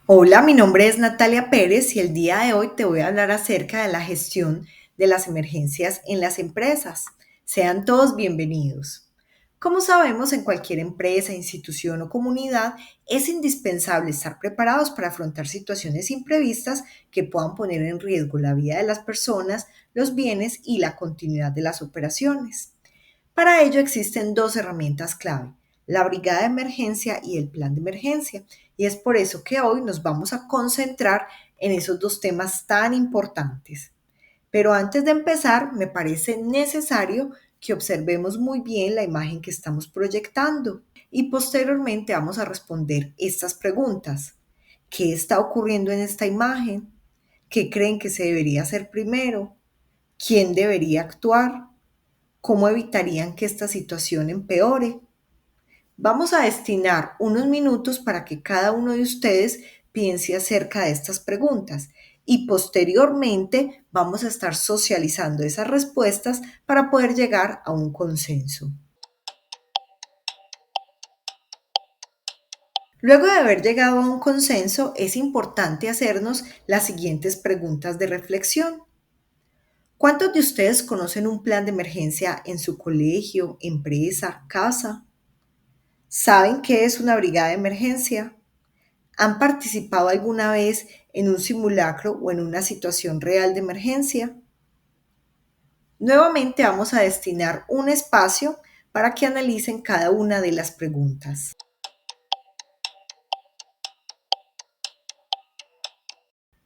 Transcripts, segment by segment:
Hola, mi nombre es Natalia Pérez y el día de hoy te voy a hablar acerca de la gestión de las emergencias en las empresas. Sean todos bienvenidos. Como sabemos, en cualquier empresa, institución o comunidad es indispensable estar preparados para afrontar situaciones imprevistas que puedan poner en riesgo la vida de las personas, los bienes y la continuidad de las operaciones. Para ello existen dos herramientas clave, la brigada de emergencia y el plan de emergencia. Y es por eso que hoy nos vamos a concentrar en esos dos temas tan importantes. Pero antes de empezar, me parece necesario que observemos muy bien la imagen que estamos proyectando y posteriormente vamos a responder estas preguntas. ¿Qué está ocurriendo en esta imagen? ¿Qué creen que se debería hacer primero? ¿Quién debería actuar? ¿Cómo evitarían que esta situación empeore? Vamos a destinar unos minutos para que cada uno de ustedes piense acerca de estas preguntas y posteriormente vamos a estar socializando esas respuestas para poder llegar a un consenso. Luego de haber llegado a un consenso, es importante hacernos las siguientes preguntas de reflexión. ¿Cuántos de ustedes conocen un plan de emergencia en su colegio, empresa, casa? ¿Saben qué es una brigada de emergencia? ¿Han participado alguna vez en un simulacro o en una situación real de emergencia? Nuevamente vamos a destinar un espacio para que analicen cada una de las preguntas.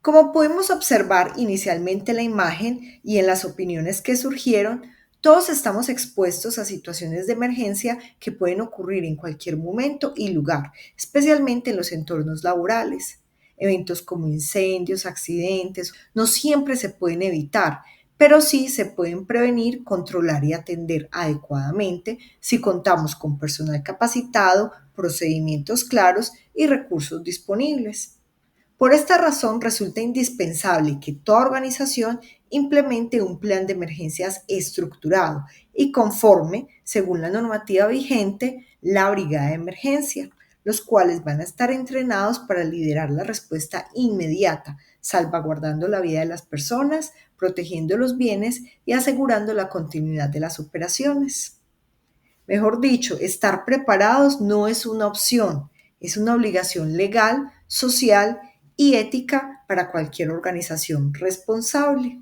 Como pudimos observar inicialmente en la imagen y en las opiniones que surgieron, todos estamos expuestos a situaciones de emergencia que pueden ocurrir en cualquier momento y lugar, especialmente en los entornos laborales. Eventos como incendios, accidentes, no siempre se pueden evitar, pero sí se pueden prevenir, controlar y atender adecuadamente si contamos con personal capacitado, procedimientos claros y recursos disponibles. Por esta razón, resulta indispensable que toda organización implemente un plan de emergencias estructurado y conforme, según la normativa vigente, la brigada de emergencia, los cuales van a estar entrenados para liderar la respuesta inmediata, salvaguardando la vida de las personas, protegiendo los bienes y asegurando la continuidad de las operaciones. Mejor dicho, estar preparados no es una opción, es una obligación legal, social y ética para cualquier organización responsable.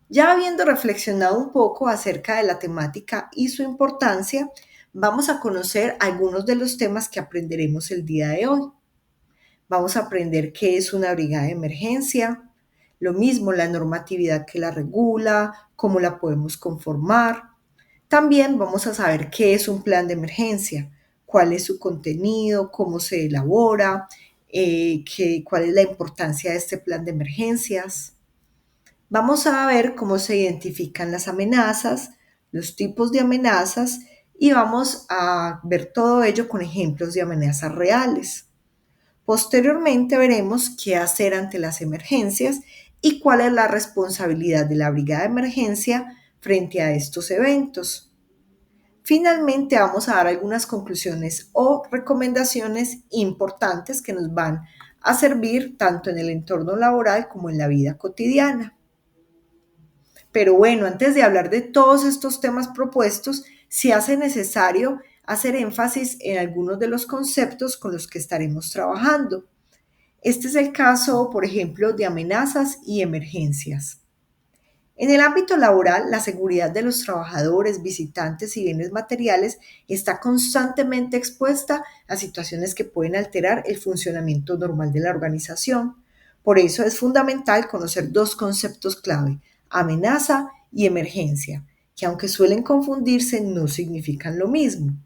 Ya habiendo reflexionado un poco acerca de la temática y su importancia, vamos a conocer algunos de los temas que aprenderemos el día de hoy. Vamos a aprender qué es una brigada de emergencia, lo mismo la normatividad que la regula, cómo la podemos conformar. También vamos a saber qué es un plan de emergencia, cuál es su contenido, cómo se elabora, cuál es la importancia de este plan de emergencias. Vamos a ver cómo se identifican las amenazas, los tipos de amenazas y vamos a ver todo ello con ejemplos de amenazas reales. Posteriormente veremos qué hacer ante las emergencias y cuál es la responsabilidad de la brigada de emergencia frente a estos eventos. Finalmente vamos a dar algunas conclusiones o recomendaciones importantes que nos van a servir tanto en el entorno laboral como en la vida cotidiana. Pero bueno, antes de hablar de todos estos temas propuestos, se hace necesario hacer énfasis en algunos de los conceptos con los que estaremos trabajando. Este es el caso, por ejemplo, de amenazas y emergencias. En el ámbito laboral, la seguridad de los trabajadores, visitantes y bienes materiales está constantemente expuesta a situaciones que pueden alterar el funcionamiento normal de la organización. Por eso es fundamental conocer dos conceptos clave, amenaza y emergencia, que aunque suelen confundirse, no significan lo mismo.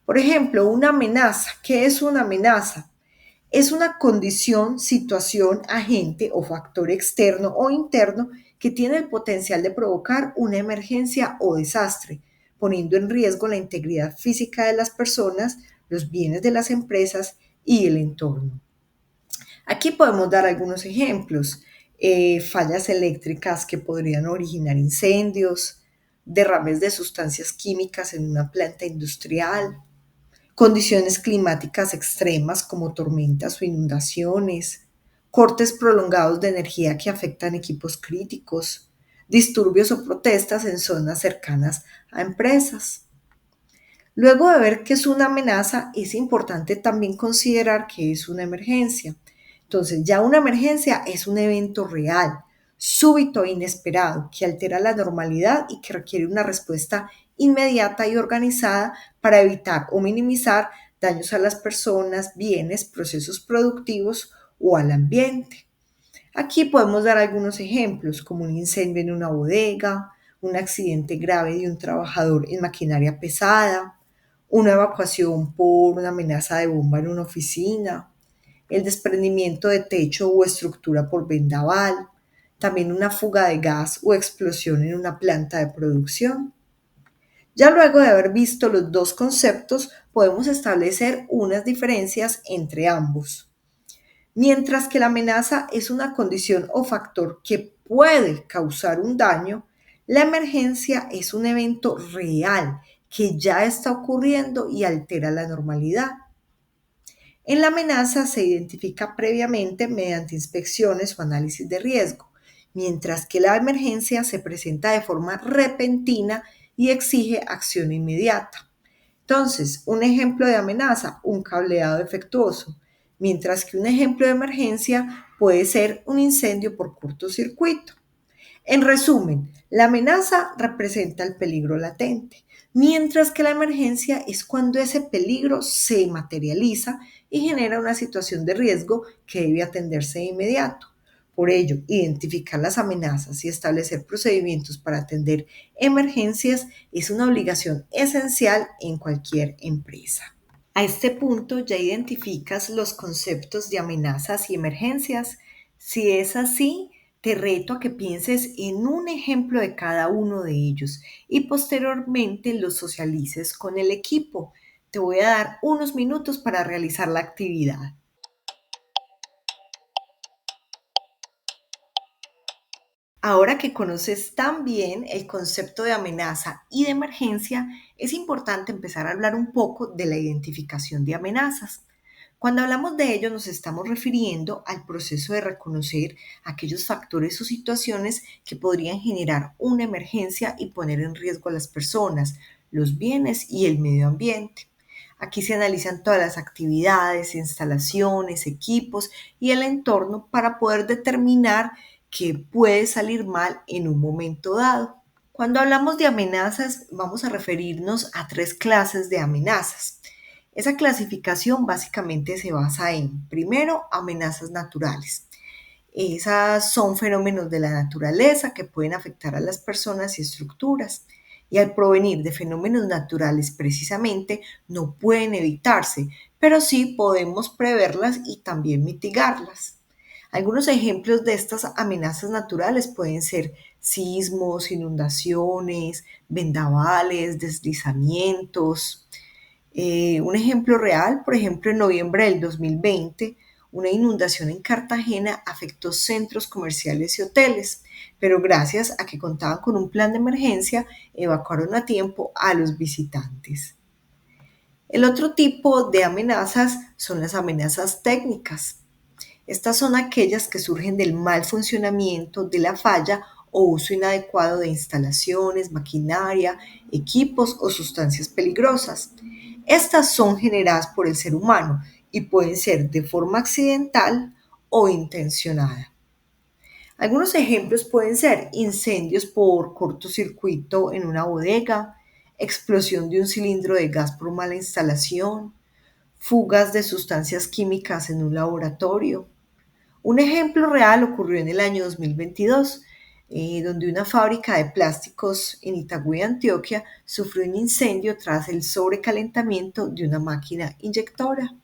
Por ejemplo, una amenaza. ¿Qué es una amenaza? Es una condición, situación, agente o factor externo o interno que tiene el potencial de provocar una emergencia o desastre, poniendo en riesgo la integridad física de las personas, los bienes de las empresas y el entorno. Aquí podemos dar algunos ejemplos. Fallas eléctricas que podrían originar incendios, derrames de sustancias químicas en una planta industrial, condiciones climáticas extremas como tormentas o inundaciones, cortes prolongados de energía que afectan equipos críticos, disturbios o protestas en zonas cercanas a empresas. Luego de ver que es una amenaza, es importante también considerar que es una emergencia. Entonces, ya una emergencia es un evento real, súbito e inesperado, que altera la normalidad y que requiere una respuesta inmediata y organizada para evitar o minimizar daños a las personas, bienes, procesos productivos o al ambiente. Aquí podemos dar algunos ejemplos, como un incendio en una bodega, un accidente grave de un trabajador en maquinaria pesada, una evacuación por una amenaza de bomba en una oficina, el desprendimiento de techo o estructura por vendaval, también una fuga de gas o explosión en una planta de producción. Ya luego de haber visto los dos conceptos, podemos establecer unas diferencias entre ambos. Mientras que la amenaza es una condición o factor que puede causar un daño, la emergencia es un evento real que ya está ocurriendo y altera la normalidad. En la amenaza se identifica previamente mediante inspecciones o análisis de riesgo, mientras que la emergencia se presenta de forma repentina y exige acción inmediata. Entonces, un ejemplo de amenaza, un cableado defectuoso, mientras que un ejemplo de emergencia puede ser un incendio por cortocircuito. En resumen, la amenaza representa el peligro latente, mientras que la emergencia es cuando ese peligro se materializa y genera una situación de riesgo que debe atenderse de inmediato. Por ello, identificar las amenazas y establecer procedimientos para atender emergencias es una obligación esencial en cualquier empresa. A este punto ya identificas los conceptos de amenazas y emergencias. Si es así, te reto a que pienses en un ejemplo de cada uno de ellos y posteriormente los socialices con el equipo. Te voy a dar unos minutos para realizar la actividad. Ahora que conoces tan bien el concepto de amenaza y de emergencia, es importante empezar a hablar un poco de la identificación de amenazas. Cuando hablamos de ello nos estamos refiriendo al proceso de reconocer aquellos factores o situaciones que podrían generar una emergencia y poner en riesgo a las personas, los bienes y el medio ambiente. Aquí se analizan todas las actividades, instalaciones, equipos y el entorno para poder determinar qué puede salir mal en un momento dado. Cuando hablamos de amenazas, vamos a referirnos a tres clases de amenazas. Esa clasificación básicamente se basa en, primero, amenazas naturales. Esas son fenómenos de la naturaleza que pueden afectar a las personas y estructuras. Y al provenir de fenómenos naturales precisamente, no pueden evitarse, pero sí podemos preverlas y también mitigarlas. Algunos ejemplos de estas amenazas naturales pueden ser sismos, inundaciones, vendavales, deslizamientos. Un ejemplo real, por ejemplo, en noviembre del 2020, una inundación en Cartagena afectó centros comerciales y hoteles, pero gracias a que contaban con un plan de emergencia, evacuaron a tiempo a los visitantes. El otro tipo de amenazas son las amenazas técnicas. Estas son aquellas que surgen del mal funcionamiento, de la falla o uso inadecuado de instalaciones, maquinaria, equipos o sustancias peligrosas. Estas son generadas por el ser humano y pueden ser de forma accidental o intencionada. Algunos ejemplos pueden ser incendios por cortocircuito en una bodega, explosión de un cilindro de gas por mala instalación, fugas de sustancias químicas en un laboratorio. Un ejemplo real ocurrió en el año 2022, donde una fábrica de plásticos en Itagüí, Antioquia, sufrió un incendio tras el sobrecalentamiento de una máquina inyectora.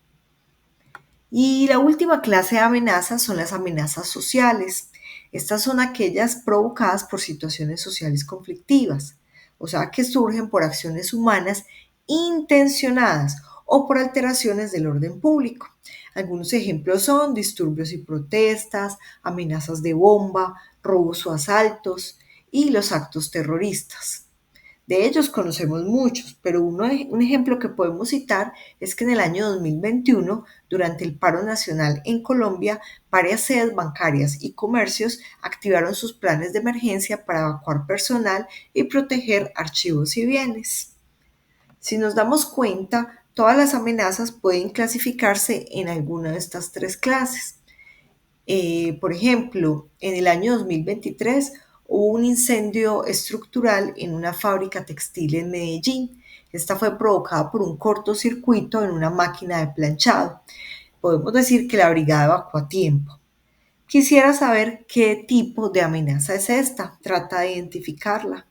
Y la última clase de amenazas son las amenazas sociales. Estas son aquellas provocadas por situaciones sociales conflictivas, o sea, que surgen por acciones humanas intencionadas o por alteraciones del orden público. Algunos ejemplos son disturbios y protestas, amenazas de bomba, robos o asaltos y los actos terroristas. De ellos conocemos muchos, pero un ejemplo que podemos citar es que en el año 2021, durante el paro nacional en Colombia, varias sedes bancarias y comercios activaron sus planes de emergencia para evacuar personal y proteger archivos y bienes. Si nos damos cuenta, todas las amenazas pueden clasificarse en alguna de estas tres clases. Por ejemplo, en el año 2023 hubo un incendio estructural en una fábrica textil en Medellín. Esta fue provocada por un cortocircuito en una máquina de planchado. Podemos decir que la brigada evacuó a tiempo. Quisiera saber qué tipo de amenaza es esta. Trata de identificarla.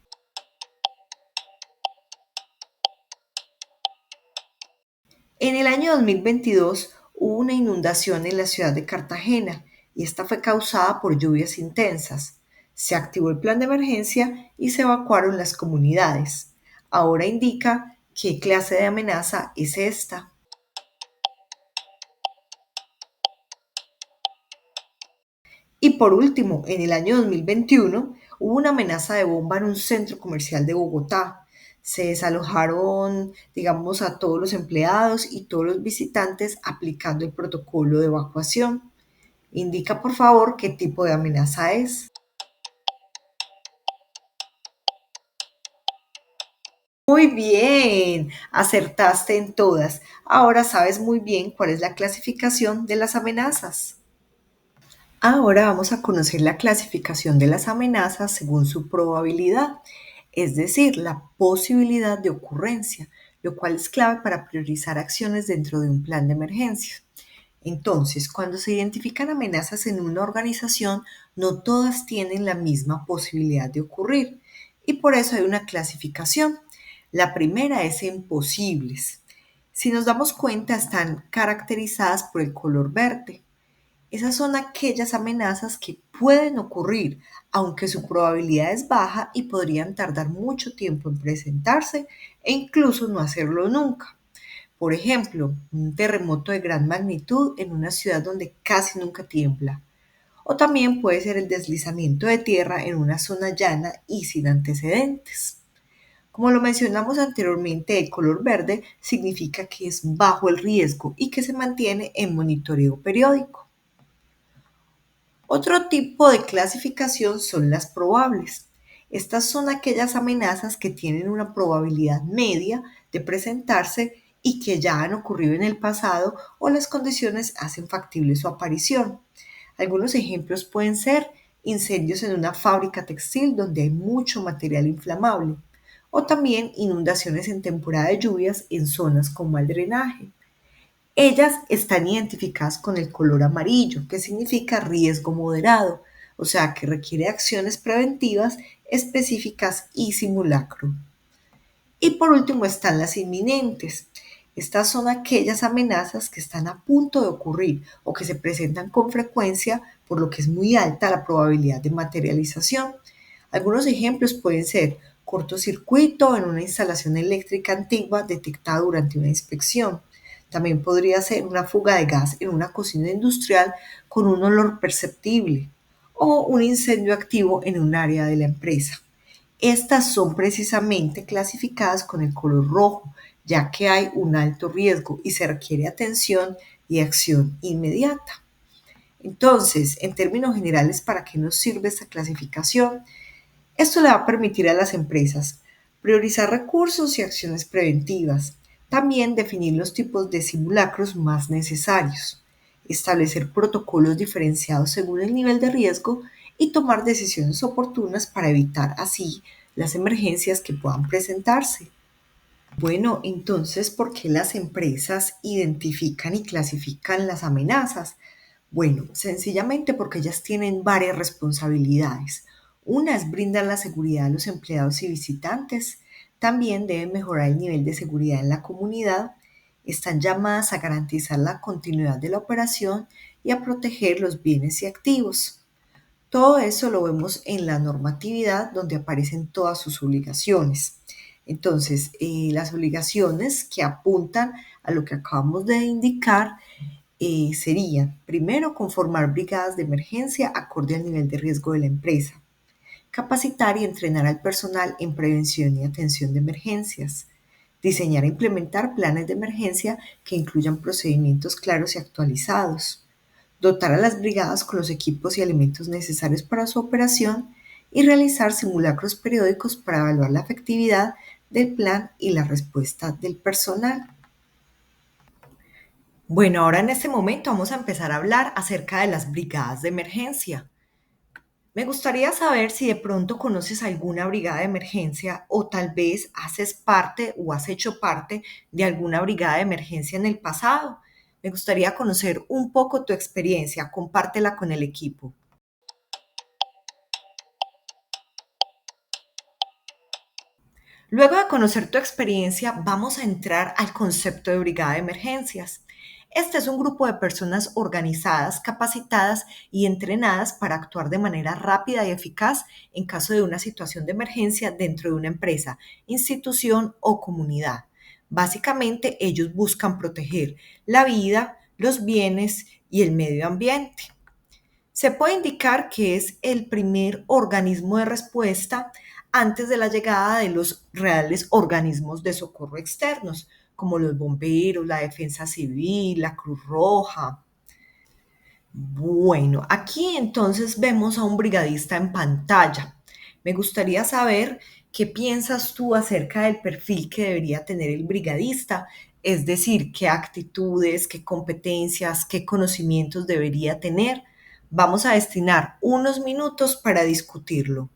En el año 2022 hubo una inundación en la ciudad de Cartagena y esta fue causada por lluvias intensas. Se activó el plan de emergencia y se evacuaron las comunidades. Ahora indica qué clase de amenaza es esta. Y por último, en el año 2021 hubo una amenaza de bomba en un centro comercial de Bogotá. Se desalojaron, digamos, a todos los empleados y todos los visitantes aplicando el protocolo de evacuación. Indica, por favor, qué tipo de amenaza es. Muy bien, acertaste en todas. Ahora sabes muy bien cuál es la clasificación de las amenazas. Ahora vamos a conocer la clasificación de las amenazas según su probabilidad, es decir, la posibilidad de ocurrencia, lo cual es clave para priorizar acciones dentro de un plan de emergencia. Entonces, cuando se identifican amenazas en una organización, no todas tienen la misma posibilidad de ocurrir y por eso hay una clasificación. La primera es en posibles. Si nos damos cuenta, están caracterizadas por el color verde. Esas son aquellas amenazas que pueden ocurrir, aunque su probabilidad es baja y podrían tardar mucho tiempo en presentarse e incluso no hacerlo nunca. Por ejemplo, un terremoto de gran magnitud en una ciudad donde casi nunca tiembla. O también puede ser el deslizamiento de tierra en una zona llana y sin antecedentes. Como lo mencionamos anteriormente, el color verde significa que es bajo el riesgo y que se mantiene en monitoreo periódico. Otro tipo de clasificación son las probables. Estas son aquellas amenazas que tienen una probabilidad media de presentarse y que ya han ocurrido en el pasado o las condiciones hacen factible su aparición. Algunos ejemplos pueden ser incendios en una fábrica textil donde hay mucho material inflamable o también inundaciones en temporada de lluvias en zonas con mal drenaje. Ellas están identificadas con el color amarillo, que significa riesgo moderado, o sea que requiere acciones preventivas específicas y simulacro. Y por último están las inminentes. Estas son aquellas amenazas que están a punto de ocurrir o que se presentan con frecuencia, por lo que es muy alta la probabilidad de materialización. Algunos ejemplos pueden ser cortocircuito en una instalación eléctrica antigua detectada durante una inspección. También podría ser una fuga de gas en una cocina industrial con un olor perceptible o un incendio activo en un área de la empresa. Estas son precisamente clasificadas con el color rojo, ya que hay un alto riesgo y se requiere atención y acción inmediata. Entonces, en términos generales, ¿para qué nos sirve esta clasificación? Esto le va a permitir a las empresas priorizar recursos y acciones preventivas, también definir los tipos de simulacros más necesarios, establecer protocolos diferenciados según el nivel de riesgo y tomar decisiones oportunas para evitar así las emergencias que puedan presentarse. Bueno, entonces, ¿por qué las empresas identifican y clasifican las amenazas? Bueno, sencillamente porque ellas tienen varias responsabilidades. Una es brindar la seguridad a los empleados y visitantes. También deben mejorar el nivel de seguridad en la comunidad. Están llamadas a garantizar la continuidad de la operación y a proteger los bienes y activos. Todo eso lo vemos en la normatividad donde aparecen todas sus obligaciones. Entonces, las obligaciones que apuntan a lo que acabamos de indicar serían, primero, conformar brigadas de emergencia acorde al nivel de riesgo de la empresa. capacitar y entrenar al personal en prevención y atención de emergencias, diseñar e implementar planes de emergencia que incluyan procedimientos claros y actualizados, dotar a las brigadas con los equipos y elementos necesarios para su operación y realizar simulacros periódicos para evaluar la efectividad del plan y la respuesta del personal. Bueno, ahora en este momento vamos a empezar a hablar acerca de las brigadas de emergencia. Me gustaría saber si de pronto conoces alguna brigada de emergencia o tal vez haces parte o has hecho parte de alguna brigada de emergencia en el pasado. Me gustaría conocer un poco tu experiencia, compártela con el equipo. Luego de conocer tu experiencia, vamos a entrar al concepto de brigada de emergencias. Este es un grupo de personas organizadas, capacitadas y entrenadas para actuar de manera rápida y eficaz en caso de una situación de emergencia dentro de una empresa, institución o comunidad. Básicamente, ellos buscan proteger la vida, los bienes y el medio ambiente. Se puede indicar que es el primer organismo de respuesta antes de la llegada de los reales organismos de socorro externos, como los bomberos, la defensa civil, la Cruz Roja. Bueno, aquí entonces vemos a un brigadista en pantalla. Me gustaría saber qué piensas tú acerca del perfil que debería tener el brigadista, es decir, qué actitudes, qué competencias, qué conocimientos debería tener. Vamos a destinar unos minutos para discutirlo.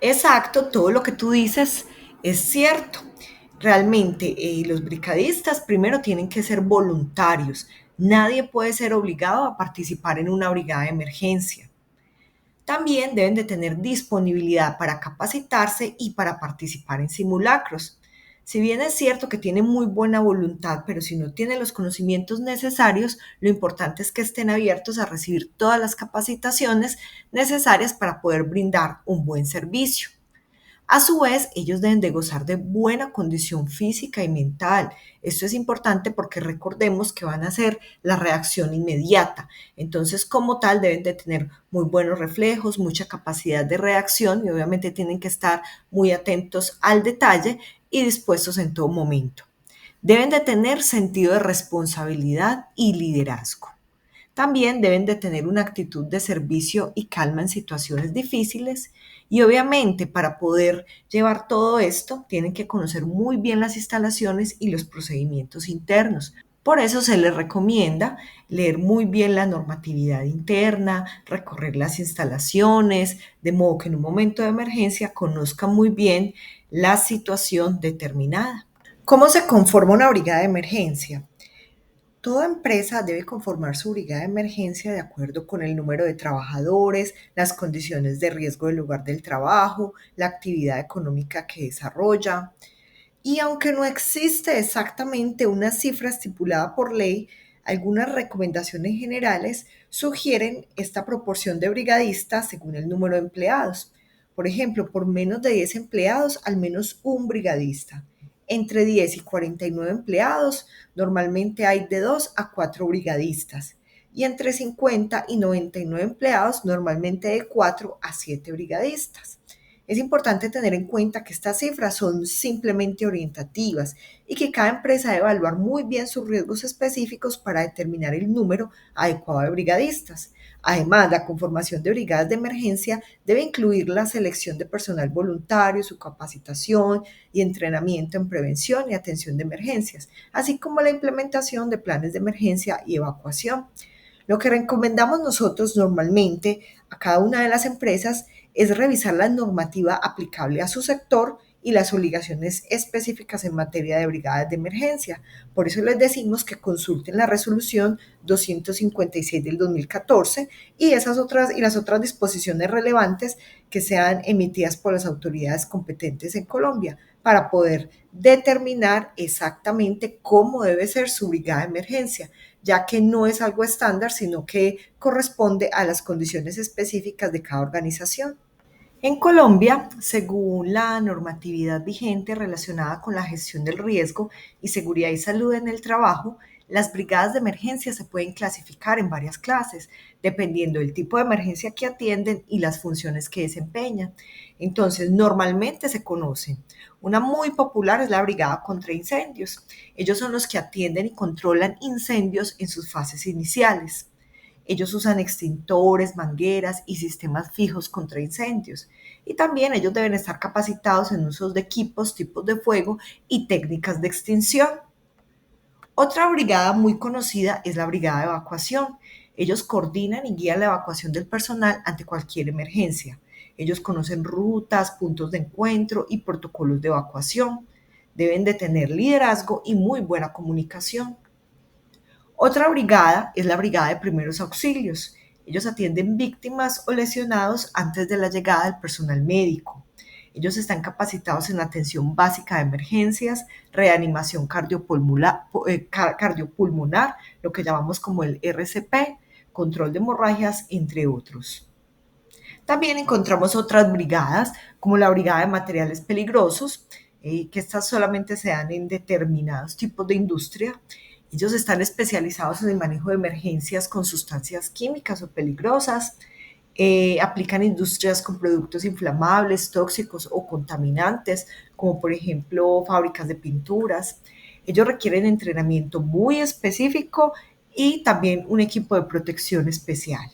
Exacto, todo lo que tú dices es cierto. Realmente, los brigadistas primero tienen que ser voluntarios. Nadie puede ser obligado a participar en una brigada de emergencia. También deben de tener disponibilidad para capacitarse y para participar en simulacros. Si bien es cierto que tienen muy buena voluntad, pero si no tienen los conocimientos necesarios, lo importante es que estén abiertos a recibir todas las capacitaciones necesarias para poder brindar un buen servicio. A su vez, ellos deben de gozar de buena condición física y mental. Esto es importante porque recordemos que van a ser la reacción inmediata. Entonces, como tal, deben de tener muy buenos reflejos, mucha capacidad de reacción y obviamente tienen que estar muy atentos al detalle y dispuestos en todo momento. Deben de tener sentido de responsabilidad y liderazgo. También deben de tener una actitud de servicio y calma en situaciones difíciles y obviamente para poder llevar todo esto tienen que conocer muy bien las instalaciones y los procedimientos internos. Por eso se les recomienda leer muy bien la normatividad interna, recorrer las instalaciones, de modo que en un momento de emergencia conozcan muy bien la situación determinada. ¿Cómo se conforma una brigada de emergencia? Toda empresa debe conformar su brigada de emergencia de acuerdo con el número de trabajadores, las condiciones de riesgo del lugar del trabajo, la actividad económica que desarrolla. Y aunque no existe exactamente una cifra estipulada por ley, algunas recomendaciones generales sugieren esta proporción de brigadistas según el número de empleados. Por ejemplo, por menos de 10 empleados, al menos un brigadista. Entre 10 y 49 empleados, normalmente hay de 2 a 4 brigadistas. Y entre 50 y 99 empleados, normalmente de 4 a 7 brigadistas. Es importante tener en cuenta que estas cifras son simplemente orientativas y que cada empresa debe evaluar muy bien sus riesgos específicos para determinar el número adecuado de brigadistas. Además, la conformación de brigadas de emergencia debe incluir la selección de personal voluntario, su capacitación y entrenamiento en prevención y atención de emergencias, así como la implementación de planes de emergencia y evacuación. Lo que recomendamos nosotros normalmente a cada una de las empresas es revisar la normativa aplicable a su sector y las obligaciones específicas en materia de brigadas de emergencia. Por eso les decimos que consulten la resolución 256 del 2014 y las otras disposiciones relevantes que sean emitidas por las autoridades competentes en Colombia para poder determinar exactamente cómo debe ser su brigada de emergencia, ya que no es algo estándar, sino que corresponde a las condiciones específicas de cada organización. En Colombia, según la normatividad vigente relacionada con la gestión del riesgo y seguridad y salud en el trabajo, Las brigadas de emergencia se pueden clasificar en varias clases, dependiendo del tipo de emergencia que atienden y las funciones que desempeñan. Entonces, normalmente se conocen. Una muy popular es la brigada contra incendios. Ellos son los que atienden y controlan incendios en sus fases iniciales. Ellos usan extintores, mangueras y sistemas fijos contra incendios. Y también ellos deben estar capacitados en usos de equipos, tipos de fuego y técnicas de extinción. Otra brigada muy conocida es la brigada de evacuación. Ellos coordinan y guían la evacuación del personal ante cualquier emergencia. Ellos conocen rutas, puntos de encuentro y protocolos de evacuación. Deben de tener liderazgo y muy buena comunicación. Otra brigada es la brigada de primeros auxilios. Ellos atienden víctimas o lesionados antes de la llegada del personal médico. Ellos están capacitados en la atención básica de emergencias, reanimación cardiopulmonar, lo que llamamos como el RCP, control de hemorragias, entre otros. También encontramos otras brigadas, como la brigada de materiales peligrosos, que estas solamente se dan en determinados tipos de industria. Ellos están especializados en el manejo de emergencias con sustancias químicas o peligrosas, aplican industrias con productos inflamables, tóxicos o contaminantes, como por ejemplo fábricas de pinturas. Ellos requieren entrenamiento muy específico y también un equipo de protección especial.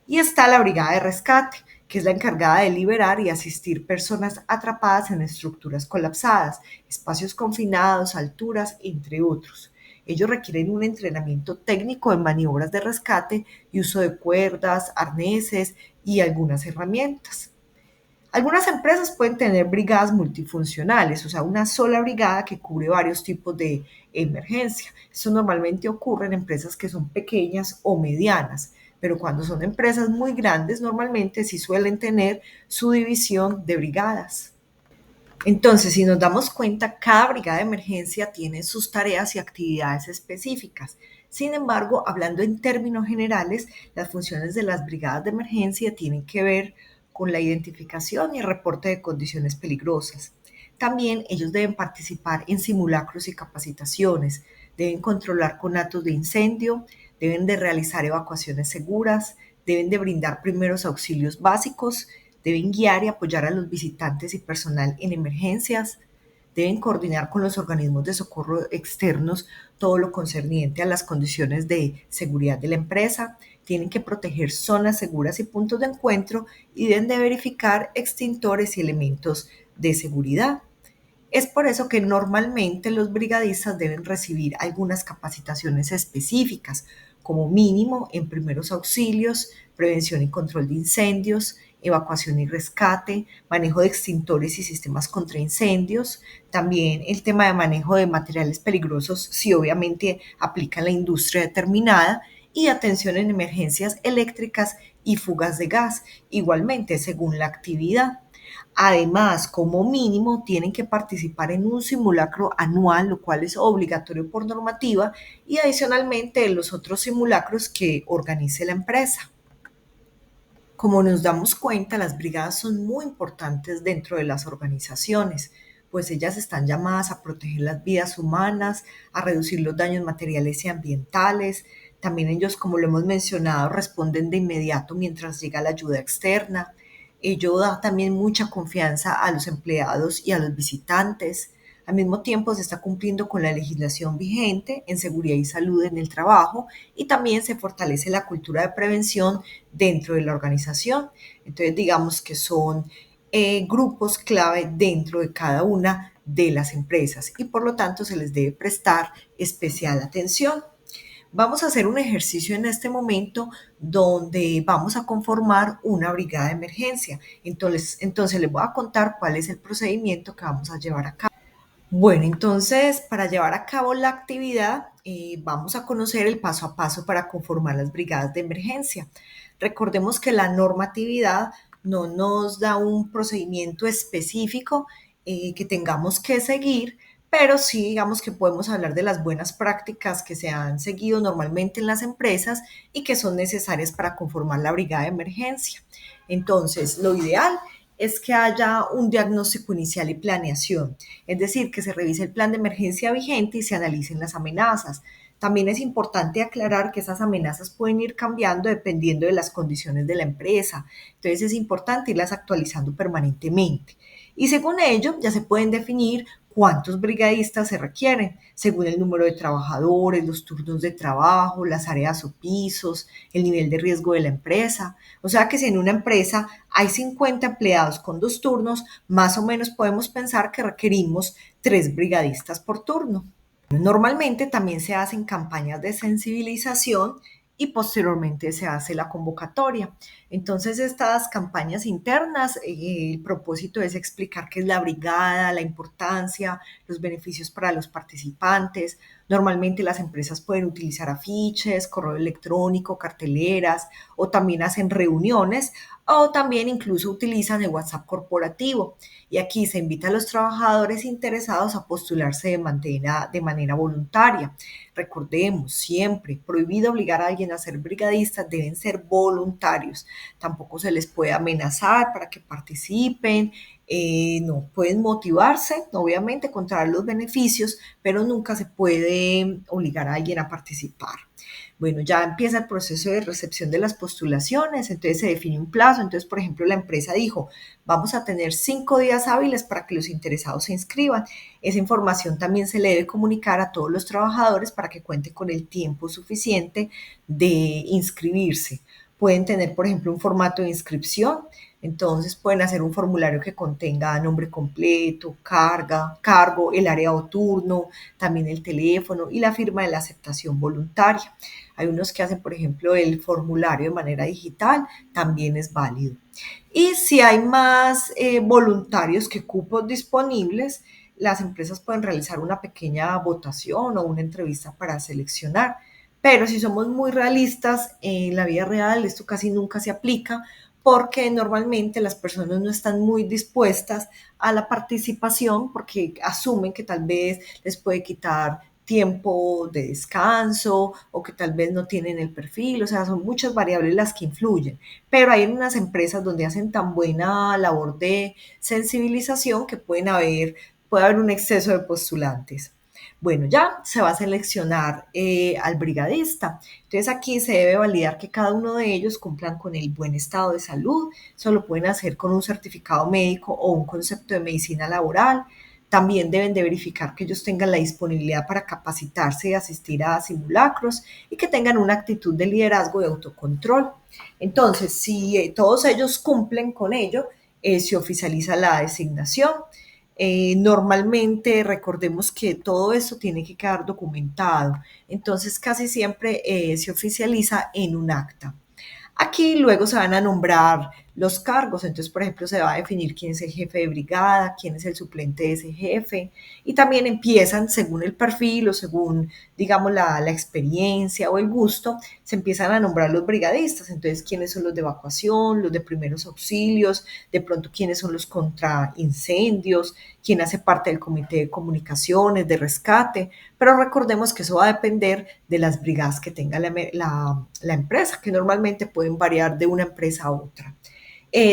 Y está la brigada de rescate, que es la encargada de liberar y asistir personas atrapadas en estructuras colapsadas, espacios confinados, alturas, entre otros. Ellos requieren un entrenamiento técnico en maniobras de rescate y uso de cuerdas, arneses y algunas herramientas. Algunas empresas pueden tener brigadas multifuncionales, o sea, una sola brigada que cubre varios tipos de emergencia. Esto normalmente ocurre en empresas que son pequeñas o medianas, pero cuando son empresas muy grandes, normalmente sí suelen tener su división de brigadas. Entonces, si nos damos cuenta, cada brigada de emergencia tiene sus tareas y actividades específicas. Sin embargo, hablando en términos generales, las funciones de las brigadas de emergencia tienen que ver con la identificación y el reporte de condiciones peligrosas. También ellos deben participar en simulacros y capacitaciones, deben controlar conatos de incendio, deben de realizar evacuaciones seguras, deben de brindar primeros auxilios básicos, deben guiar y apoyar a los visitantes y personal en emergencias, deben coordinar con los organismos de socorro externos todo lo concerniente a las condiciones de seguridad de la empresa, tienen que proteger zonas seguras y puntos de encuentro y deben de verificar extintores y elementos de seguridad. Es por eso que normalmente los brigadistas deben recibir algunas capacitaciones específicas, como mínimo en primeros auxilios, prevención y control de incendios, evacuación y rescate, manejo de extintores y sistemas contra incendios, también el tema de manejo de materiales peligrosos si obviamente aplica en la industria determinada y atención en emergencias eléctricas y fugas de gas, igualmente según la actividad. Además, como mínimo, tienen que participar en un simulacro anual, lo cual es obligatorio por normativa, y adicionalmente en los otros simulacros que organice la empresa. Como nos damos cuenta, las brigadas son muy importantes dentro de las organizaciones, pues ellas están llamadas a proteger las vidas humanas, a reducir los daños materiales y ambientales. También ellos, como lo hemos mencionado, responden de inmediato mientras llega la ayuda externa. Ello da también mucha confianza a los empleados y a los visitantes. Al mismo tiempo, se está cumpliendo con la legislación vigente en seguridad y salud en el trabajo y también se fortalece la cultura de prevención dentro de la organización. Entonces, digamos que son grupos clave dentro de cada una de las empresas y por lo tanto se les debe prestar especial atención. Vamos a hacer un ejercicio en este momento donde vamos a conformar una brigada de emergencia. Entonces les voy a contar cuál es el procedimiento que vamos a llevar a cabo. Bueno, entonces, para llevar a cabo la actividad, vamos a conocer el paso a paso para conformar las brigadas de emergencia. Recordemos que la normatividad no nos da un procedimiento específico que tengamos que seguir, pero sí digamos que podemos hablar de las buenas prácticas que se han seguido normalmente en las empresas y que son necesarias para conformar la brigada de emergencia. Entonces, lo ideal es que haya un diagnóstico inicial y planeación, es decir, que se revise el plan de emergencia vigente y se analicen las amenazas. También es importante aclarar que esas amenazas pueden ir cambiando dependiendo de las condiciones de la empresa. Entonces es importante irlas actualizando permanentemente. Y según ello, ya se pueden definir cuántos brigadistas se requieren, según el número de trabajadores, los turnos de trabajo, las áreas o pisos, el nivel de riesgo de la empresa. O sea que si en una empresa hay 50 empleados con 2 turnos, más o menos podemos pensar que requerimos 3 brigadistas por turno. Normalmente también se hacen campañas de sensibilización y posteriormente se hace la convocatoria. Entonces, estas campañas internas, el propósito es explicar qué es la brigada, la importancia, los beneficios para los participantes. Normalmente las empresas pueden utilizar afiches, correo electrónico, carteleras o también hacen reuniones o también incluso utilizan el WhatsApp corporativo. Y aquí se invita a los trabajadores interesados a postularse de manera voluntaria. Recordemos, siempre, prohibido obligar a alguien a ser brigadista, deben ser voluntarios. Tampoco se les puede amenazar para que participen, no pueden motivarse, obviamente, contra los beneficios, pero nunca se puede obligar a alguien a participar. Bueno, ya empieza el proceso de recepción de las postulaciones, entonces se define un plazo. Entonces, por ejemplo, la empresa dijo, vamos a tener 5 días hábiles para que los interesados se inscriban. Esa información también se le debe comunicar a todos los trabajadores para que cuenten con el tiempo suficiente de inscribirse. Pueden tener, por ejemplo, un formato de inscripción. Entonces pueden hacer un formulario que contenga nombre completo, cargo, el área o turno, también el teléfono y la firma de la aceptación voluntaria. Hay unos que hacen, por ejemplo, el formulario de manera digital, también es válido. Y si hay más voluntarios que cupos disponibles, las empresas pueden realizar una pequeña votación o una entrevista para seleccionar. Pero si somos muy realistas, en la vida real esto casi nunca se aplica porque normalmente las personas no están muy dispuestas a la participación porque asumen que tal vez les puede quitar tiempo de descanso o que tal vez no tienen el perfil, o sea, son muchas variables las que influyen, pero hay unas empresas donde hacen tan buena labor de sensibilización que puede haber un exceso de postulantes. Bueno, ya se va a seleccionar al brigadista. Entonces aquí se debe validar que cada uno de ellos cumplan con el buen estado de salud. Eso lo pueden hacer con un certificado médico o un concepto de medicina laboral. También deben de verificar que ellos tengan la disponibilidad para capacitarse y asistir a simulacros y que tengan una actitud de liderazgo y autocontrol. Entonces, si todos ellos cumplen con ello, se oficializa la designación. Normalmente recordemos que todo esto tiene que quedar documentado, entonces casi siempre se oficializa en un acta. Aquí luego se van a nombrar los cargos, entonces por ejemplo se va a definir quién es el jefe de brigada, quién es el suplente de ese jefe y también empiezan según el perfil o según digamos la experiencia o el gusto, se empiezan a nombrar los brigadistas, entonces quiénes son los de evacuación, los de primeros auxilios, de pronto quiénes son los contra incendios, quién hace parte del comité de comunicaciones, de rescate, pero recordemos que eso va a depender de las brigadas que tenga la empresa, que normalmente pueden variar de una empresa a otra.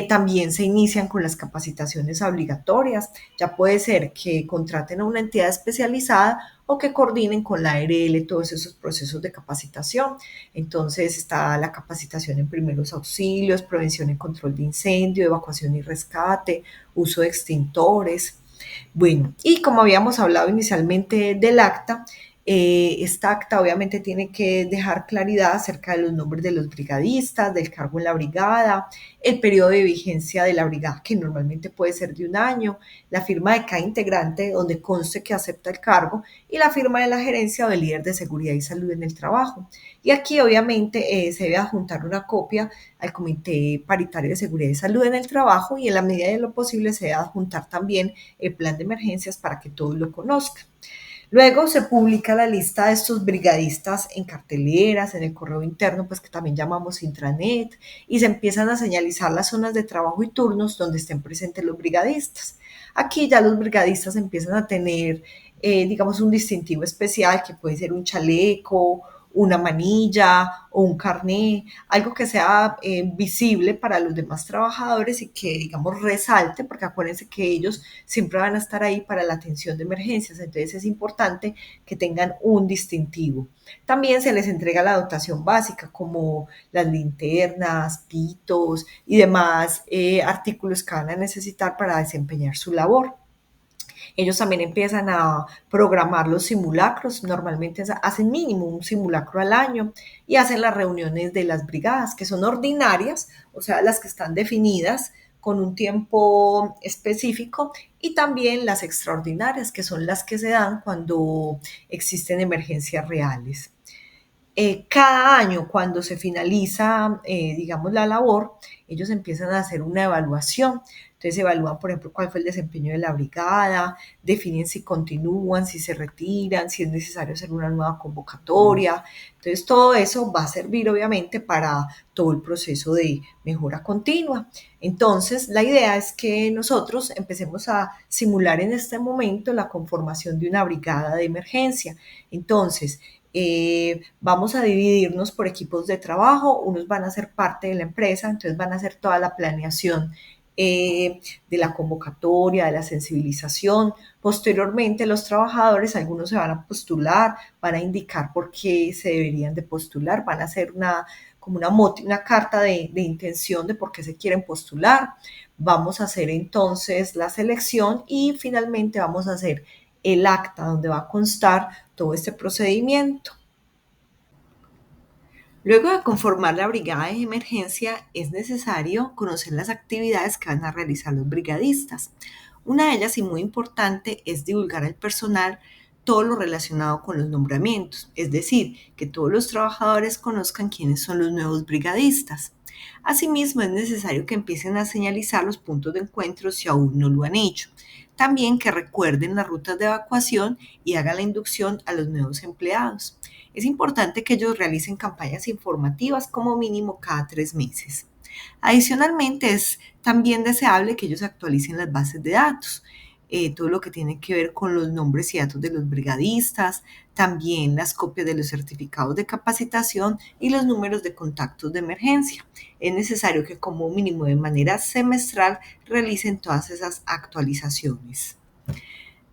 También se inician con las capacitaciones obligatorias. Ya puede ser que contraten a una entidad especializada o que coordinen con la ARL todos esos procesos de capacitación. Entonces está la capacitación en primeros auxilios, prevención y control de incendio, evacuación y rescate, uso de extintores. Bueno, y como habíamos hablado inicialmente del acta, esta acta obviamente tiene que dejar claridad acerca de los nombres de los brigadistas, del cargo en la brigada, el periodo de vigencia de la brigada, que normalmente puede ser de un año, la firma de cada integrante donde conste que acepta el cargo y la firma de la gerencia o del líder de seguridad y salud en el trabajo. Y aquí obviamente se debe adjuntar una copia al Comité Paritario de Seguridad y Salud en el Trabajo y en la medida de lo posible se debe adjuntar también el plan de emergencias para que todos lo conozcan. Luego se publica la lista de estos brigadistas en carteleras, en el correo interno, pues que también llamamos intranet, y se empiezan a señalizar las zonas de trabajo y turnos donde estén presentes los brigadistas. Aquí ya los brigadistas empiezan a tener, digamos, un distintivo especial que puede ser un chaleco, una manilla o un carné, algo que sea visible para los demás trabajadores y que, digamos, resalte, porque acuérdense que ellos siempre van a estar ahí para la atención de emergencias, entonces es importante que tengan un distintivo. También se les entrega la dotación básica como las linternas, pitos y demás artículos que van a necesitar para desempeñar su labor. Ellos también empiezan a programar los simulacros, normalmente hacen mínimo un simulacro al año y hacen las reuniones de las brigadas, que son ordinarias, o sea, las que están definidas con un tiempo específico, y también las extraordinarias, que son las que se dan cuando existen emergencias reales. Cada año, cuando se finaliza, digamos, la labor, ellos empiezan a hacer una evaluación. Entonces evalúan, por ejemplo, cuál fue el desempeño de la brigada, definen si continúan, si se retiran, si es necesario hacer una nueva convocatoria. Entonces todo eso va a servir, obviamente, para todo el proceso de mejora continua. Entonces la idea es que nosotros empecemos a simular en este momento la conformación de una brigada de emergencia. Entonces, vamos a dividirnos por equipos de trabajo, unos van a ser parte de la empresa, entonces van a hacer toda la planeación de la convocatoria, de la sensibilización. Posteriormente, los trabajadores, algunos se van a postular, van a indicar por qué se deberían de postular, van a hacer como una carta de intención de por qué se quieren postular. Vamos a hacer entonces la selección y finalmente vamos a hacer el acta donde va a constar todo este procedimiento. Luego de conformar la brigada de emergencia, es necesario conocer las actividades que van a realizar los brigadistas. Una de ellas, y muy importante, es divulgar al personal todo lo relacionado con los nombramientos, es decir, que todos los trabajadores conozcan quiénes son los nuevos brigadistas. Asimismo, es necesario que empiecen a señalizar los puntos de encuentro si aún no lo han hecho. También que recuerden las rutas de evacuación y hagan la inducción a los nuevos empleados. Es importante que ellos realicen campañas informativas como mínimo cada 3 meses. Adicionalmente, es también deseable que ellos actualicen las bases de datos, todo lo que tiene que ver con los nombres y datos de los brigadistas, también las copias de los certificados de capacitación y los números de contactos de emergencia. Es necesario que como mínimo de manera semestral realicen todas esas actualizaciones.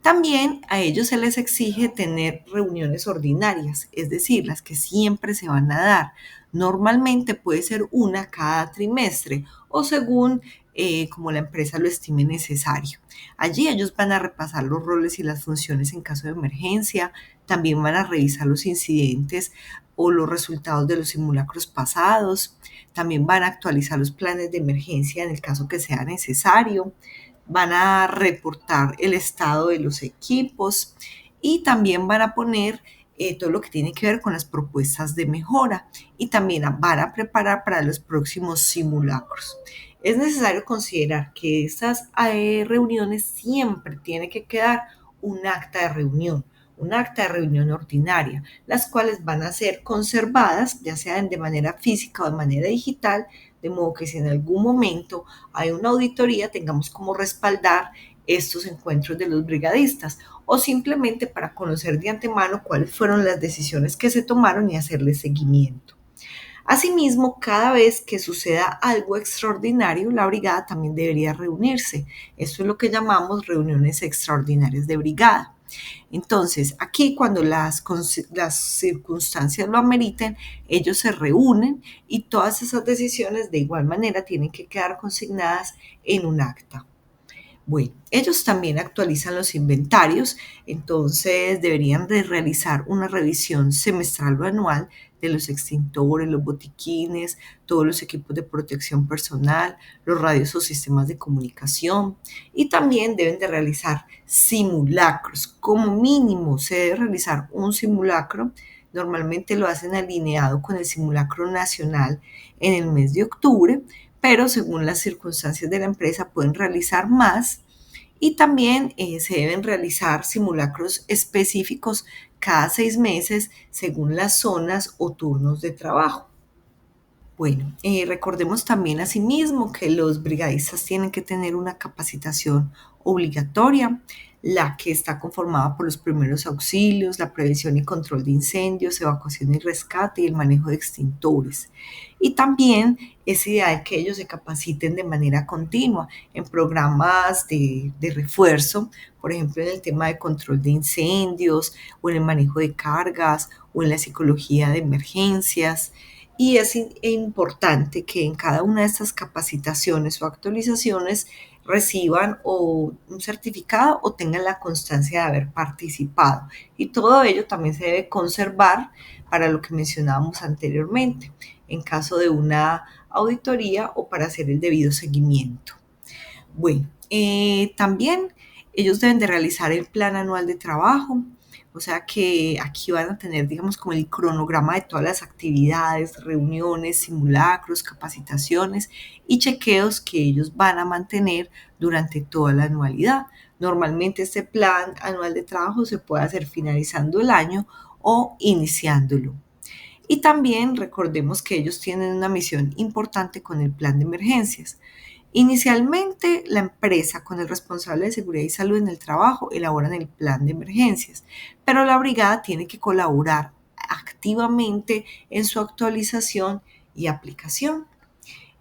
También a ellos se les exige tener reuniones ordinarias, es decir, las que siempre se van a dar. Normalmente puede ser una cada trimestre o según como la empresa lo estime necesario. Allí ellos van a repasar los roles y las funciones en caso de emergencia, también van a revisar los incidentes o los resultados de los simulacros pasados, también van a actualizar los planes de emergencia en el caso que sea necesario, van a reportar el estado de los equipos y también van a poner todo lo que tiene que ver con las propuestas de mejora y también van a preparar para los próximos simulacros. Es necesario considerar que estas reuniones siempre tiene que quedar un acta de reunión ordinaria, las cuales van a ser conservadas, ya sean de manera física o de manera digital, de modo que si en algún momento hay una auditoría, tengamos como respaldar estos encuentros de los brigadistas o simplemente para conocer de antemano cuáles fueron las decisiones que se tomaron y hacerle seguimiento. Asimismo, cada vez que suceda algo extraordinario, la brigada también debería reunirse. Esto es lo que llamamos reuniones extraordinarias de brigada. Entonces, aquí cuando las circunstancias lo ameriten, ellos se reúnen y todas esas decisiones de igual manera tienen que quedar consignadas en un acta. Bueno, ellos también actualizan los inventarios, entonces deberían de realizar una revisión semestral o anual de los extintores, los botiquines, todos los equipos de protección personal, los radios o sistemas de comunicación y también deben de realizar simulacros. Como mínimo se debe realizar un simulacro. Normalmente lo hacen alineado con el simulacro nacional en el mes de octubre, pero según las circunstancias de la empresa pueden realizar más y también se deben realizar simulacros específicos cada 6 meses según las zonas o turnos de trabajo. Bueno, recordemos también asimismo que los brigadistas tienen que tener una capacitación obligatoria. la que está conformada por los primeros auxilios, la prevención y control de incendios, evacuación y rescate y el manejo de extintores. Y también es ideal que ellos se capaciten de manera continua en programas de refuerzo, por ejemplo, en el tema de control de incendios o en el manejo de cargas o en la psicología de emergencias. Y es importante que en cada una de estas capacitaciones o actualizaciones reciban o un certificado o tengan la constancia de haber participado. Y todo ello también se debe conservar para lo que mencionábamos anteriormente, en caso de una auditoría o para hacer el debido seguimiento. Bueno, también ellos deben de realizar el plan anual de trabajo, o sea que aquí van a tener, digamos, como el cronograma de todas las actividades, reuniones, simulacros, capacitaciones y chequeos que ellos van a mantener durante toda la anualidad. Normalmente este plan anual de trabajo se puede hacer finalizando el año o iniciándolo. Y también recordemos que ellos tienen una misión importante con el plan de emergencias. Inicialmente, la empresa con el responsable de seguridad y salud en el trabajo elaboran el plan de emergencias, pero la brigada tiene que colaborar activamente en su actualización y aplicación.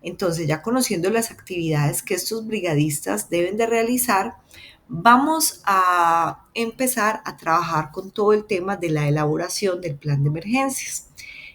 Entonces, ya conociendo las actividades que estos brigadistas deben de realizar, vamos a empezar a trabajar con todo el tema de la elaboración del plan de emergencias.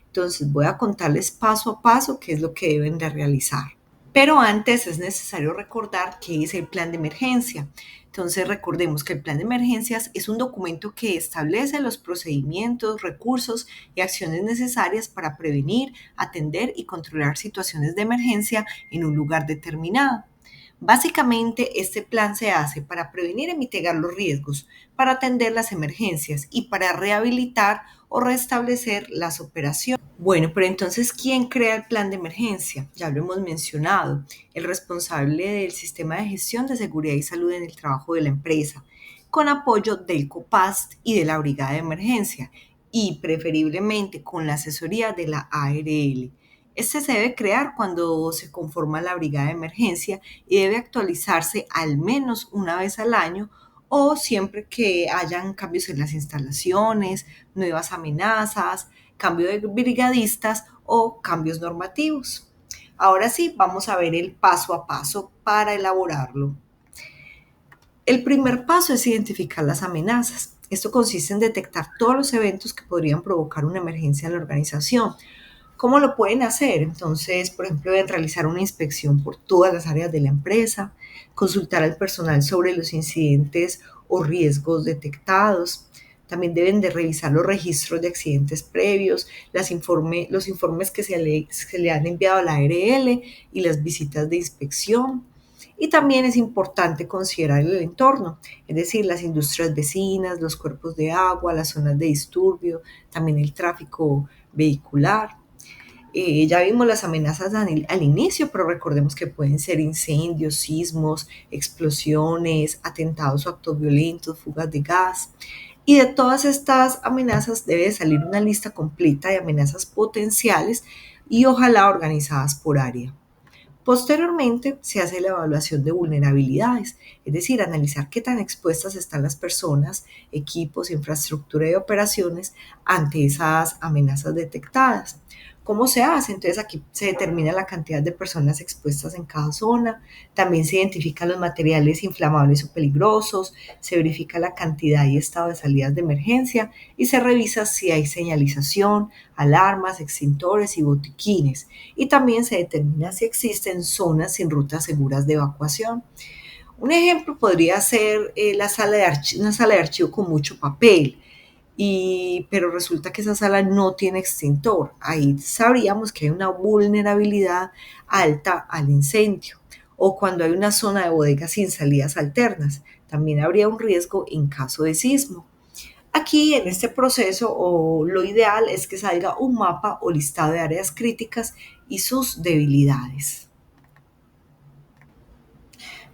Entonces, voy a contarles paso a paso qué es lo que deben de realizar. Pero antes es necesario recordar qué es el plan de emergencia. Entonces recordemos que el plan de emergencias es un documento que establece los procedimientos, recursos y acciones necesarias para prevenir, atender y controlar situaciones de emergencia en un lugar determinado. Básicamente, este plan se hace para prevenir y mitigar los riesgos, para atender las emergencias y para rehabilitar o restablecer las operaciones. Bueno, pero entonces, ¿quién crea el plan de emergencia? Ya lo hemos mencionado, el responsable del sistema de gestión de seguridad y salud en el trabajo de la empresa, con apoyo del COPAST y de la Brigada de Emergencia, y preferiblemente con la asesoría de la ARL. Este se debe crear cuando se conforma la brigada de emergencia y debe actualizarse al menos una vez al año o siempre que hayan cambios en las instalaciones, nuevas amenazas, cambio de brigadistas o cambios normativos. Ahora sí, vamos a ver el paso a paso para elaborarlo. El primer paso es identificar las amenazas. Esto consiste en detectar todos los eventos que podrían provocar una emergencia en la organización. ¿Cómo lo pueden hacer? Entonces, por ejemplo, deben realizar una inspección por todas las áreas de la empresa, consultar al personal sobre los incidentes o riesgos detectados. También deben de revisar los registros de accidentes previos, los informes que se le han enviado a la ARL y las visitas de inspección. Y también es importante considerar el entorno, es decir, las industrias vecinas, los cuerpos de agua, las zonas de disturbio, también el tráfico vehicular. Ya vimos las amenazas al inicio, pero recordemos que pueden ser incendios, sismos, explosiones, atentados o actos violentos, fugas de gas. Y de todas estas amenazas debe salir una lista completa de amenazas potenciales y ojalá organizadas por área. Posteriormente, se hace la evaluación de vulnerabilidades, es decir, analizar qué tan expuestas están las personas, equipos, infraestructura y operaciones ante esas amenazas detectadas. ¿Cómo se hace? Entonces aquí se determina la cantidad de personas expuestas en cada zona, también se identifican los materiales inflamables o peligrosos, se verifica la cantidad y estado de salidas de emergencia y se revisa si hay señalización, alarmas, extintores y botiquines. Y también se determina si existen zonas sin rutas seguras de evacuación. Un ejemplo podría ser una sala de archivo con mucho papel, pero resulta que esa sala no tiene extintor. Ahí sabríamos que hay una vulnerabilidad alta al incendio. O cuando hay una zona de bodega sin salidas alternas, también habría un riesgo en caso de sismo. Aquí en este proceso lo ideal es que salga un mapa o listado de áreas críticas y sus debilidades.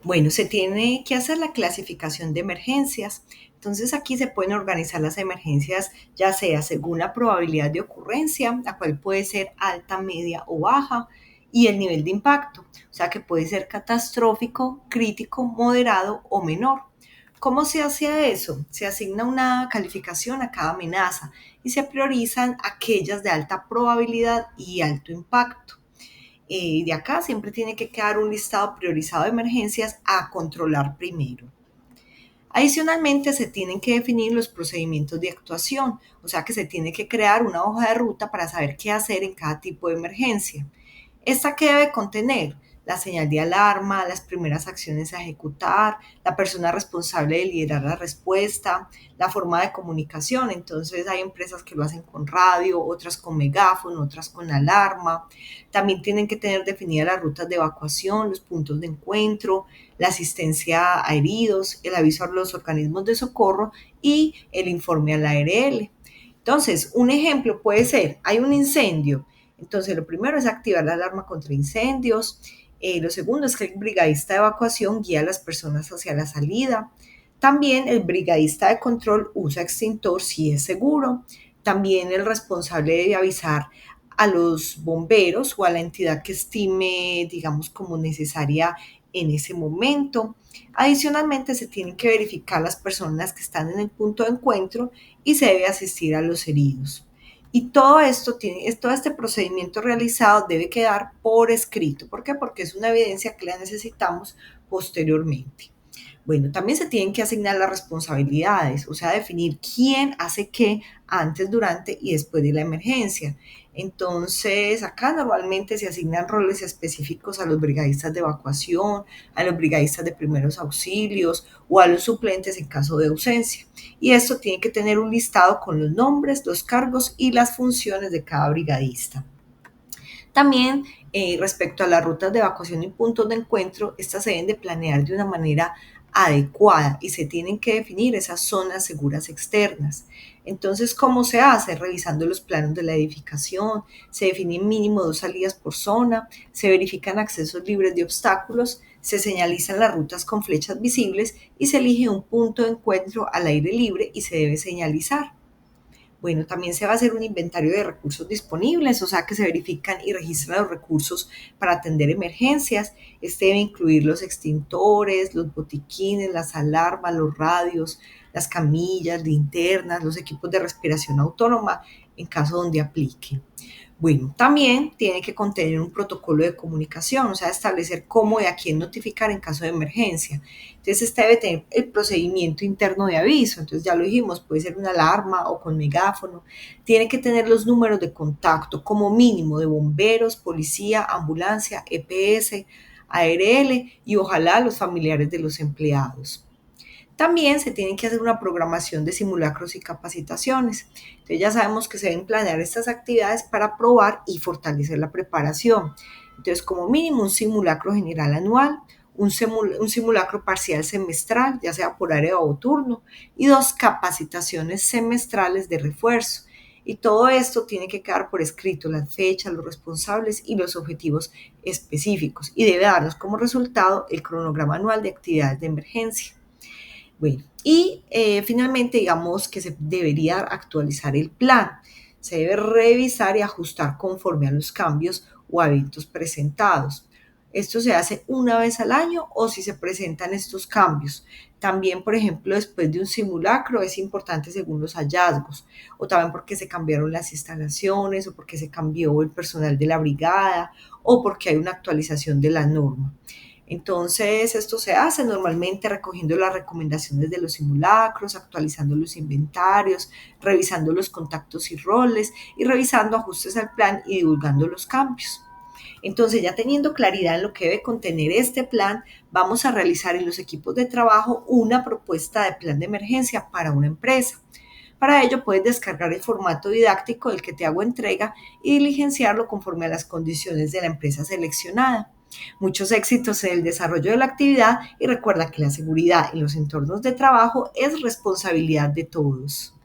Bueno, se tiene que hacer la clasificación de emergencias. Entonces aquí se pueden organizar las emergencias ya sea según la probabilidad de ocurrencia, la cual puede ser alta, media o baja, y el nivel de impacto, o sea que puede ser catastrófico, crítico, moderado o menor. ¿Cómo se hace eso? Se asigna una calificación a cada amenaza y se priorizan aquellas de alta probabilidad y alto impacto. De acá siempre tiene que quedar un listado priorizado de emergencias a controlar primero. Adicionalmente, se tienen que definir los procedimientos de actuación, o sea que se tiene que crear una hoja de ruta para saber qué hacer en cada tipo de emergencia. ¿Esta qué debe contener? La señal de alarma, las primeras acciones a ejecutar, la persona responsable de liderar la respuesta, la forma de comunicación. Entonces hay empresas que lo hacen con radio, otras con megáfono, otras con alarma. También tienen que tener definidas las rutas de evacuación, los puntos de encuentro, la asistencia a heridos, el aviso a los organismos de socorro y el informe al ARL. Entonces, un ejemplo puede ser, hay un incendio. Entonces, lo primero es activar la alarma contra incendios. Lo segundo es que el brigadista de evacuación guía a las personas hacia la salida. También el brigadista de control usa extintor si es seguro. También el responsable debe avisar a los bomberos o a la entidad que estime, digamos, como necesaria en ese momento. Adicionalmente, se tienen que verificar las personas que están en el punto de encuentro y se debe asistir a los heridos. Y todo esto todo este procedimiento realizado debe quedar por escrito. ¿Por qué? Porque es una evidencia que la necesitamos posteriormente. Bueno, también se tienen que asignar las responsabilidades, o sea, definir quién hace qué antes, durante y después de la emergencia. Entonces, acá normalmente se asignan roles específicos a los brigadistas de evacuación, a los brigadistas de primeros auxilios o a los suplentes en caso de ausencia. Y esto tiene que tener un listado con los nombres, los cargos y las funciones de cada brigadista. También respecto a las rutas de evacuación y puntos de encuentro, estas se deben de planear de una manera adecuada y se tienen que definir esas zonas seguras externas. Entonces, ¿cómo se hace? Revisando los planos de la edificación, se definen mínimo 2 salidas por zona, se verifican accesos libres de obstáculos, se señalizan las rutas con flechas visibles y se elige un punto de encuentro al aire libre y se debe señalizar. Bueno, también se va a hacer un inventario de recursos disponibles, o sea que se verifican y registran los recursos para atender emergencias. Este debe incluir los extintores, los botiquines, las alarmas, los radios, las camillas, linternas, los equipos de respiración autónoma en caso donde aplique. Bueno, también tiene que contener un protocolo de comunicación, o sea, establecer cómo y a quién notificar en caso de emergencia. Entonces, este debe tener el procedimiento interno de aviso. Entonces, ya lo dijimos, puede ser una alarma o con megáfono. Tiene que tener los números de contacto como mínimo de bomberos, policía, ambulancia, EPS, ARL y ojalá los familiares de los empleados. También se tiene que hacer una programación de simulacros y capacitaciones. Entonces ya sabemos que se deben planear estas actividades para probar y fortalecer la preparación. Entonces, como mínimo, un simulacro general anual, un simulacro parcial semestral, ya sea por área o turno, y 2 capacitaciones semestrales de refuerzo. Y todo esto tiene que quedar por escrito, las fechas, los responsables y los objetivos específicos. Y debe darnos como resultado el cronograma anual de actividades de emergencia. Bueno, y finalmente digamos que se debería actualizar el plan. Se debe revisar y ajustar conforme a los cambios o eventos presentados. Esto se hace una vez al año o si se presentan estos cambios. También, por ejemplo, después de un simulacro es importante según los hallazgos, o también porque se cambiaron las instalaciones, o porque se cambió el personal de la brigada, o porque hay una actualización de la norma. Entonces, esto se hace normalmente recogiendo las recomendaciones de los simulacros, actualizando los inventarios, revisando los contactos y roles y revisando ajustes al plan y divulgando los cambios. Entonces, ya teniendo claridad en lo que debe contener este plan, vamos a realizar en los equipos de trabajo una propuesta de plan de emergencia para una empresa. Para ello, puedes descargar el formato didáctico del que te hago entrega y diligenciarlo conforme a las condiciones de la empresa seleccionada. Muchos éxitos en el desarrollo de la actividad y recuerda que la seguridad en los entornos de trabajo es responsabilidad de todos.